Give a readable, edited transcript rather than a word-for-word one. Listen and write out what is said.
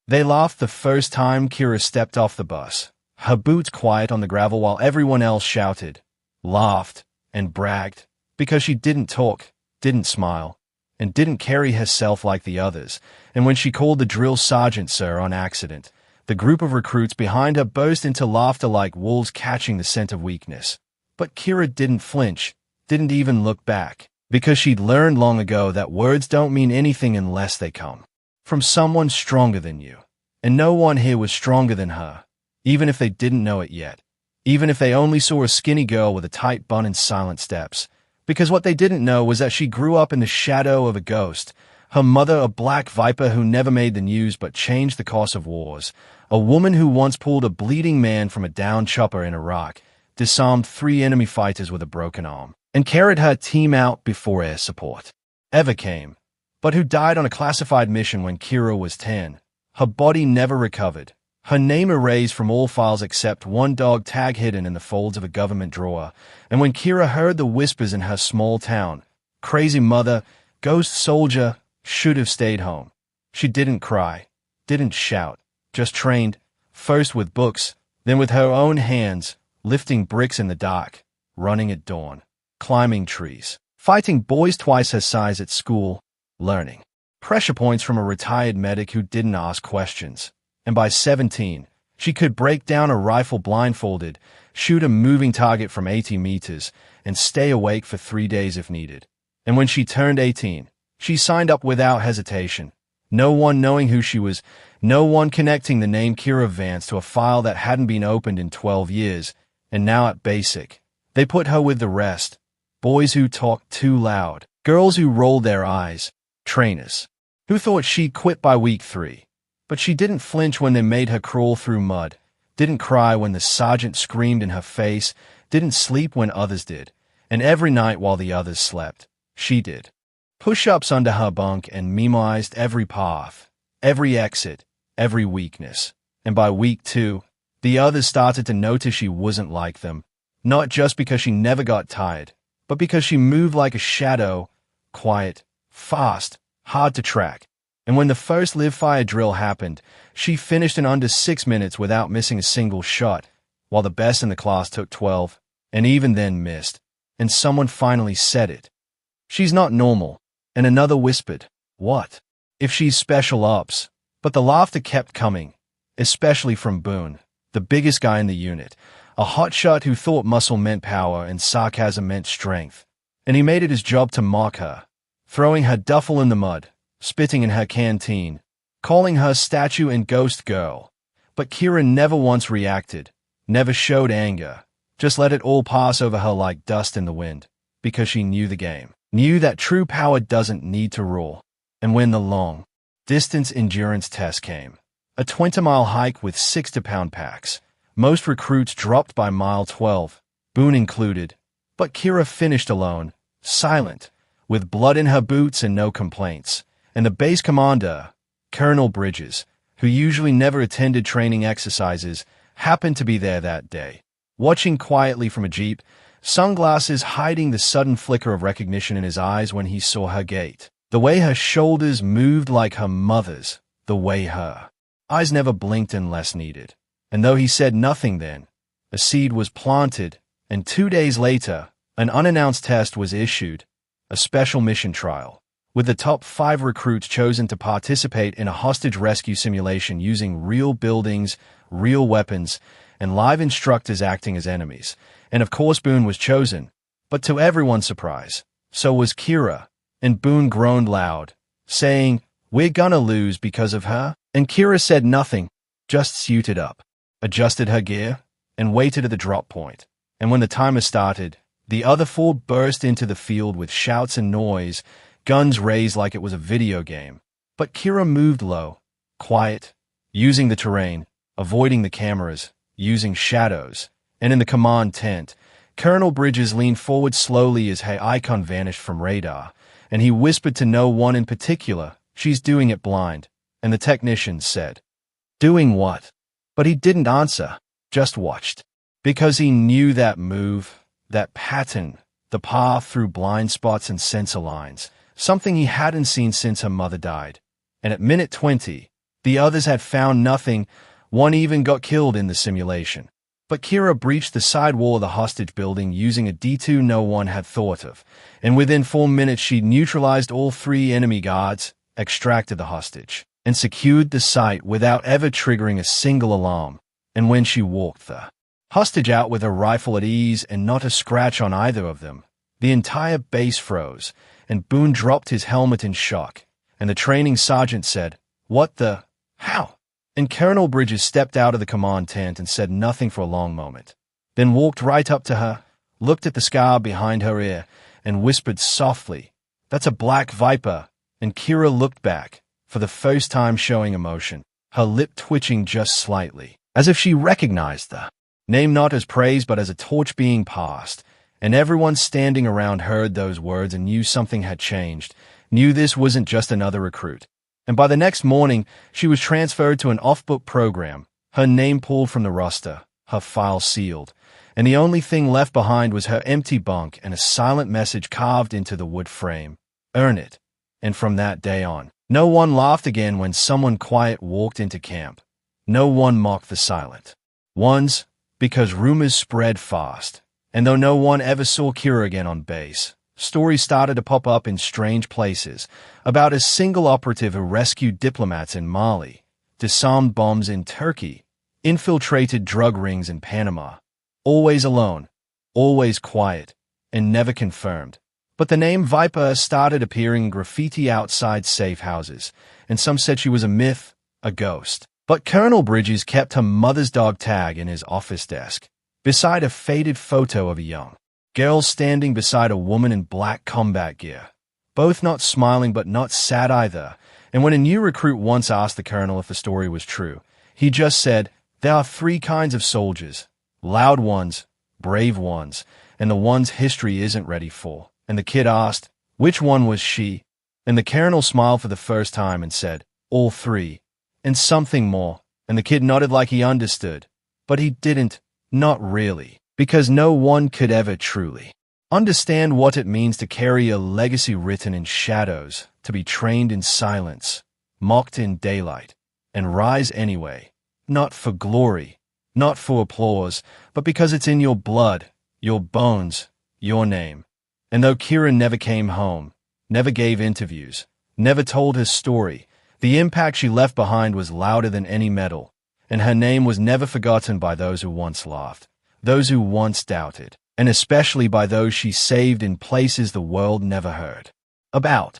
They laughed the first time Kiera stepped off the bus, her boots quiet on the gravel while everyone else shouted, laughed, and bragged, because she didn't talk, didn't smile, and didn't carry herself like the others. And when she called the drill sergeant sir on accident, the group of recruits behind her burst into laughter like wolves catching the scent of weakness. But Kiera didn't flinch, didn't even look back, because she'd learned long ago that words don't mean anything unless they come from someone stronger than you. And no one here was stronger than her, even if they didn't know it yet, even if they only saw a skinny girl with a tight bun and silent steps. Because what they didn't know was that she grew up in the shadow of a ghost, her mother a black viper who never made the news but changed the course of wars, a woman who once pulled a bleeding man from a downed chopper in Iraq, disarmed 3 enemy fighters with a broken arm, and carried her team out before air support ever came, but who died on a classified mission when Kiera was 10. Her body never recovered, her name erased from all files except one dog tag hidden in the folds of a government drawer. And when Kiera heard the whispers in her small town, crazy mother, ghost soldier, should have stayed home, she didn't cry, didn't shout, just trained, first with books, then with her own hands, lifting bricks in the dark, running at dawn, climbing trees, fighting boys twice her size at school, learning pressure points from a retired medic who didn't ask questions. And by 17, she could break down a rifle blindfolded, shoot a moving target from 80 meters, and stay awake for 3 days if needed. And when she turned 18, she signed up without hesitation, no one knowing who she was, no one connecting the name Kiera Vance to a file that hadn't been opened in 12 years. And now at basic, they put her with the rest, boys who talked too loud, girls who rolled their eyes, trainers who thought she'd quit by week 3. But she didn't flinch when they made her crawl through mud, didn't cry when the sergeant screamed in her face, didn't sleep when others did, and every night while the others slept, she did push-ups under her bunk and memoized every path, every exit, every weakness. And by week 2, the others started to notice she wasn't like them, not just because she never got tired, but because she moved like a shadow, quiet, fast, hard to track. And when the first live-fire drill happened, she finished in under 6 minutes without missing a single shot, while the best in the class took 12, and even then missed. And someone finally said it. She's not normal. And another whispered, what? If she's special ops? But the laughter kept coming, especially from Boone, the biggest guy in the unit, a hotshot who thought muscle meant power and sarcasm meant strength. And he made it his job to mock her, throwing her duffel in the mud, spitting in her canteen, calling her statue and ghost girl. But Kiera never once reacted, never showed anger, just let it all pass over her like dust in the wind, because she knew the game, knew that true power doesn't need to roar. And when the long-distance endurance test came, a 20-mile hike with 60-pound packs, most recruits dropped by mile 12, Boone included, but Kiera finished alone, silent, with blood in her boots and no complaints. And the base commander, Colonel Bridges, who usually never attended training exercises, happened to be there that day, watching quietly from a jeep, sunglasses hiding the sudden flicker of recognition in his eyes when he saw her gait, the way her shoulders moved like her mother's, the way her eyes never blinked unless needed. And though he said nothing then, a seed was planted, and 2 days later, an unannounced test was issued, a special mission trial, with the top 5 recruits chosen to participate in a hostage rescue simulation using real buildings, real weapons, and live instructors acting as enemies. And of course Boone was chosen, but to everyone's surprise, so was Kiera. And Boone groaned loud, saying, we're gonna lose because of her. And Kiera said nothing, just suited up, adjusted her gear, and waited at the drop point. And when the timer started, the other 4 burst into the field with shouts and noise, guns raised like it was a video game. But Kiera moved low, quiet, using the terrain, avoiding the cameras, using shadows. And in the command tent, Colonel Bridges leaned forward slowly as her icon vanished from radar, and he whispered to no one in particular, she's doing it blind. And the technician said, doing what? But he didn't answer, just watched. Because he knew that move, that pattern, the path through blind spots and sensor lines, something he hadn't seen since her mother died. And at minute 20, The others had found nothing. One even got killed in the simulation. But Kiera breached the side wall of the hostage building using a D2 no one had thought of, and within 4 minutes she neutralized all 3 enemy guards, extracted the hostage, and secured the site without ever triggering a single alarm. And when she walked the hostage out with her rifle at ease and not a scratch on either of them, the entire base froze, and Boone dropped his helmet in shock, and the training sergeant said, "What the? How?" And Colonel Bridges stepped out of the command tent and said nothing for a long moment, then walked right up to her, looked at the scar behind her ear, and whispered softly, "That's a black viper." And Kiera looked back, for the first time showing emotion, her lip twitching just slightly, as if she recognized the name not as praise but as a torch being passed. And everyone standing around heard those words and knew something had changed, knew this wasn't just another recruit. And by the next morning, she was transferred to an off-book program, her name pulled from the roster, her file sealed, and the only thing left behind was her empty bunk and a silent message carved into the wood frame. Earn it. And from that day on, no one laughed again when someone quiet walked into camp. No one mocked the silent ones, because rumors spread fast. And though no one ever saw Kiera again on base, stories started to pop up in strange places about a single operative who rescued diplomats in Mali, disarmed bombs in Turkey, infiltrated drug rings in Panama. Always alone, always quiet, and never confirmed. But the name Viper started appearing in graffiti outside safe houses, and some said she was a myth, a ghost. But Colonel Bridges kept her mother's dog tag in his office desk, beside a faded photo of a young girl standing beside a woman in black combat gear, both not smiling but not sad either. And when a new recruit once asked the colonel if the story was true, he just said, "There are 3 kinds of soldiers, loud ones, brave ones, and the ones history isn't ready for." And the kid asked, which one was she? And the colonel smiled for the first time and said, "All 3, and something more." And the kid nodded like he understood, but he didn't, not really. Because no one could ever truly understand what it means to carry a legacy written in shadows, to be trained in silence, mocked in daylight, and rise anyway, not for glory, not for applause, but because it's in your blood, your bones, your name. And though Kiera never came home, never gave interviews, never told her story, the impact she left behind was louder than any medal, and her name was never forgotten by those who once laughed, those who once doubted, and especially by those she saved in places the world never heard about.